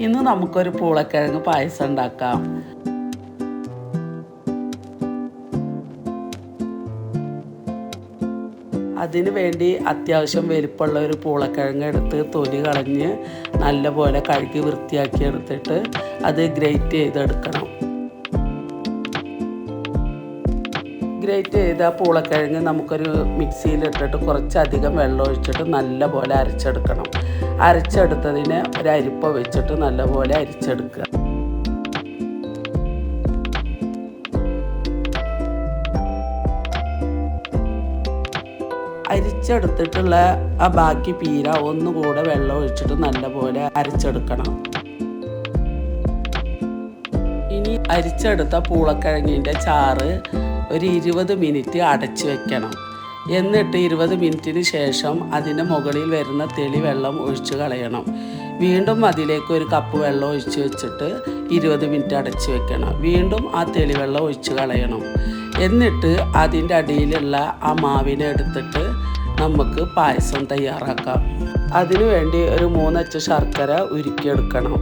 ഇന്ന് നമുക്കൊരു പൂളക്കിഴങ്ങ് പായസം ഉണ്ടാക്കാം. അതിന് വേണ്ടി അത്യാവശ്യം വലിപ്പമുള്ള ഒരു പൂളക്കിഴങ്ങ് എടുത്ത് തൊലി കളഞ്ഞ് നല്ലപോലെ കഴുകി വൃത്തിയാക്കി എടുത്തിട്ട് അത് ഗ്രേറ്റ് ചെയ്തെടുക്കണം. ഗ്രേറ്റ് ചെയ്ത പൂളക്കിഴങ്ങ് നമുക്കൊരു മിക്സിയിലിട്ടിട്ട് കുറച്ചധികം വെള്ളം ഒഴിച്ചിട്ട് നല്ലപോലെ അരച്ചെടുക്കണം. അരച്ചെടുത്തതിന് ഒരു അരിപ്പ വെച്ചിട്ട് നല്ലപോലെ അരിച്ചെടുക്കുക. അരിച്ചെടുത്തിട്ടുള്ള ആ ബാക്കി പീര ഒന്നുകൂടെ വെള്ളം ഒഴിച്ചിട്ട് നല്ലപോലെ അരച്ചെടുക്കണം. ഇനി അരിച്ചെടുത്ത പൂളക്കിഴങ്ങിൻ്റെ ചാറ് ഒരു 20 മിനിറ്റ് അടച്ചു വെക്കണം. എന്നിട്ട് 20 മിനിറ്റിന് ശേഷം അതിൻ്റെ മുകളിൽ വരുന്ന തെളി വെള്ളം ഒഴിച്ച് കളയണം. വീണ്ടും അതിലേക്ക് ഒരു കപ്പ് വെള്ളം ഒഴിച്ച് വെച്ചിട്ട് 20 മിനിറ്റ് അടച്ചു വെക്കണം. വീണ്ടും ആ തെളി വെള്ളം ഒഴിച്ച് കളയണം. എന്നിട്ട് അതിൻ്റെ അടിയിലുള്ള ആ മാവിനെ എടുത്തിട്ട് നമുക്ക് പായസം തയ്യാറാക്കാം. അതിനു വേണ്ടി ഒരു 3 അച്ച് ശർക്കര ഉരുക്കിയെടുക്കണം.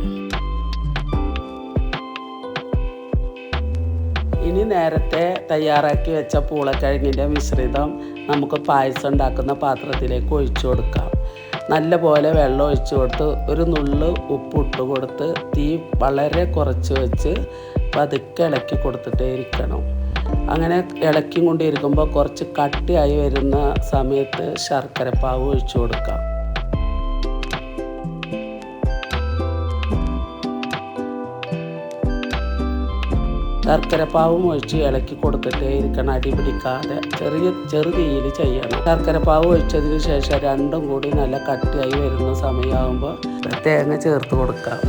ഇനി നേരത്തെ തയ്യാറാക്കി വെച്ച പൂളക്കിഴങ്ങിൻ്റെ മിശ്രിതം നമുക്ക് പായസം ഉണ്ടാക്കുന്ന പാത്രത്തിലേക്ക് ഒഴിച്ചു കൊടുക്കാം. നല്ലപോലെ വെള്ളം ഒഴിച്ചു കൊടുത്ത് ഒരു നുള്ള് ഉപ്പിട്ട് കൊടുത്ത് തീ വളരെ കുറച്ച് വെച്ച് പതുക്കെ ഇളക്കി കൊടുത്തിട്ടേ ഇരിക്കണം. അങ്ങനെ ഇളക്കി കൊണ്ടിരിക്കുമ്പോൾ കുറച്ച് കട്ടിയായി വരുന്ന സമയത്ത് ശർക്കരപ്പാവ് ഒഴിച്ചു കൊടുക്കാം. ശർക്കരപ്പാവും ഒഴിച്ച് ഇളക്കി കൊടുത്തിട്ടേ ഇരിക്കണം. അടി പിടിക്കാതെ ചെറു തീയിൽ ചെയ്യണം. ശർക്കരപ്പാവ് ഒഴിച്ചതിന് ശേഷം രണ്ടും കൂടി നല്ല കട്ടിയായി വരുന്ന സമയമാകുമ്പോൾ തേങ്ങ ചേർത്ത് കൊടുക്കാം.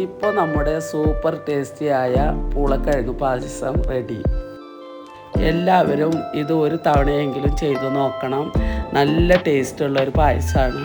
ഇപ്പോൾ നമ്മുടെ സൂപ്പർ ടേസ്റ്റിയായ പൂളക്കിഴങ്ങ് പായസം റെഡി. എല്ലാവരും ഇത് ഒരു തവണയെങ്കിലും ചെയ്തു നോക്കണം. നല്ല ടേസ്റ്റുള്ള ഒരു പായസമാണ്.